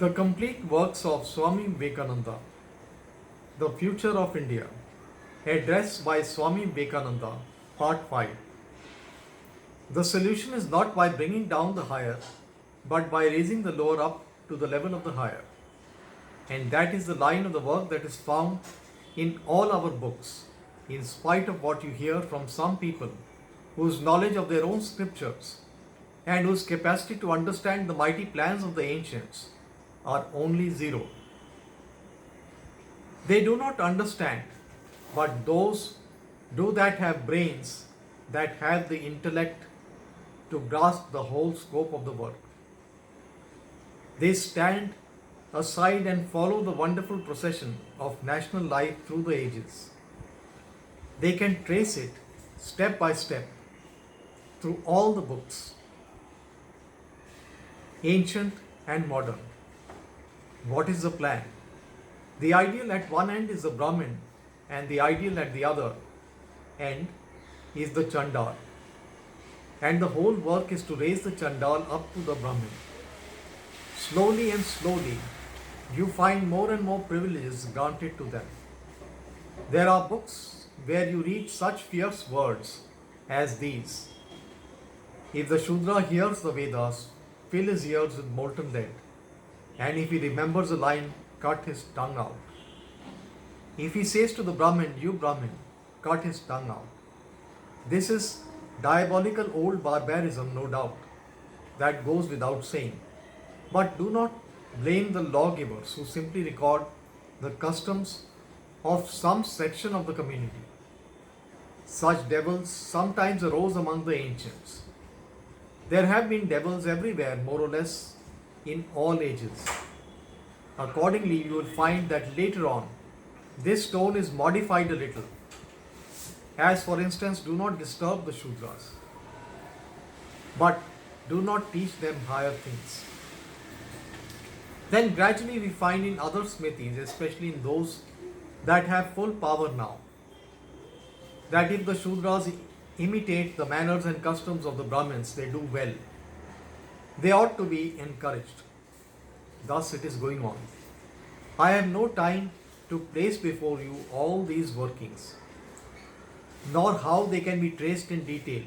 The complete works of Swami Vivekananda, The Future of India, address by Swami Vivekananda, Part 5. The solution is not by bringing down the higher, but by raising the lower up to the level of the higher. And that is the line of the work that is found in all our books, in spite of what you hear from some people whose knowledge of their own scriptures and whose capacity to understand the mighty plans of the ancients are only zero. They do not understand, but those do that have brains, that have the intellect to grasp the whole scope of the work. They stand aside and follow the wonderful procession of national life through the ages. They can trace it step by step through all the books, ancient and modern. What is the plan? The ideal at one end is the Brahmin, and the ideal at the other end is the Chandal. And the whole work is to raise the Chandal up to the Brahmin. Slowly and slowly, you find more and more privileges granted to them. There are books where you read such fierce words as these. If the Shudra hears the Vedas, fill his ears with molten lead, and if he remembers a line, cut his tongue out. If he says to the Brahmin, you Brahmin, cut his tongue out. This is diabolical old barbarism, no doubt. That goes without saying. But do not blame the lawgivers who simply record the customs of some section of the community. Such devils sometimes arose among the ancients. There have been devils everywhere, more or less, in all ages. Accordingly, you will find that later on, this stone is modified a little. As for instance, do not disturb the Shudras, but do not teach them higher things. Then gradually we find in other smithies, especially in those that have full power now, that if the Shudras imitate the manners and customs of the Brahmins, they do well. They ought to be encouraged. Thus it is going on. I have no time to place before you all these workings, nor how they can be traced in detail.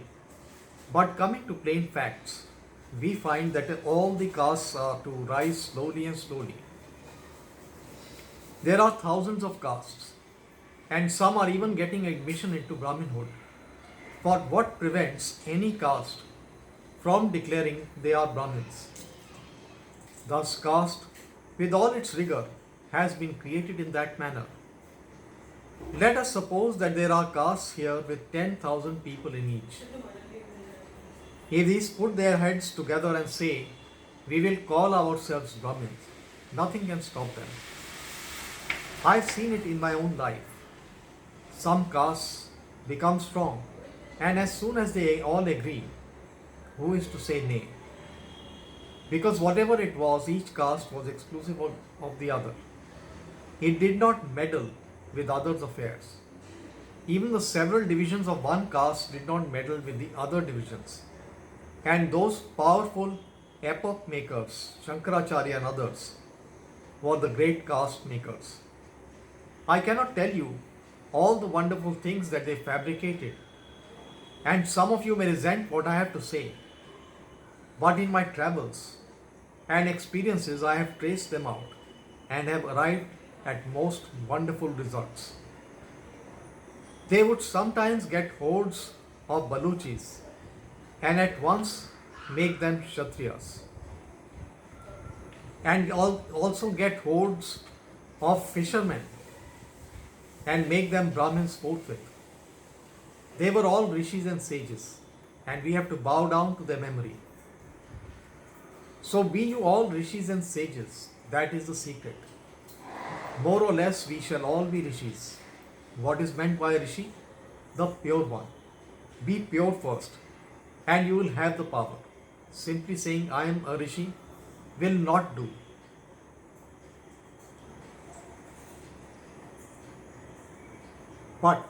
But coming to plain facts, we find that all the castes are to rise slowly and slowly. There are thousands of castes, and some are even getting admission into Brahminhood. For what prevents any caste from declaring they are Brahmins? Thus caste, with all its rigor, has been created in that manner. Let us suppose that there are castes here with 10,000 people in each. If these put their heads together and say, we will call ourselves Brahmins, nothing can stop them. I've seen it in my own life. Some castes become strong, and as soon as they all agree, who is to say nay? Because whatever it was, each caste was exclusive of the other. It did not meddle with others' affairs. Even the several divisions of one caste did not meddle with the other divisions. And those powerful epoch makers, Shankaracharya and others, were the great caste makers. I cannot tell you all the wonderful things that they fabricated, and some of you may resent what I have to say. But in my travels and experiences, I have traced them out and have arrived at most wonderful results. They would sometimes get hordes of Baluchis and at once make them Kshatriyas, and also get hordes of fishermen and make them Brahmins forthwith. They were all rishis and sages, and we have to bow down to their memory. So be you all rishis and sages, that is the secret. More or less we shall all be rishis. What is meant by a rishi? The pure one. Be pure first, and you will have the power. Simply saying I am a rishi will not do. But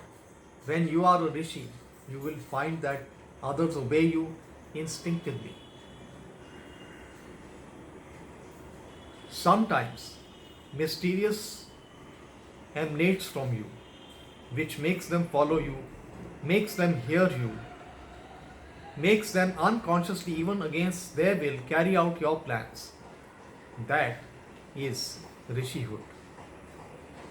when you are a rishi, you will find that others obey you instinctively. sometimes mysterious emanates from you, which makes them follow you, makes them hear you, makes them unconsciously, even against their will, carry out your plans. That is Rishihood.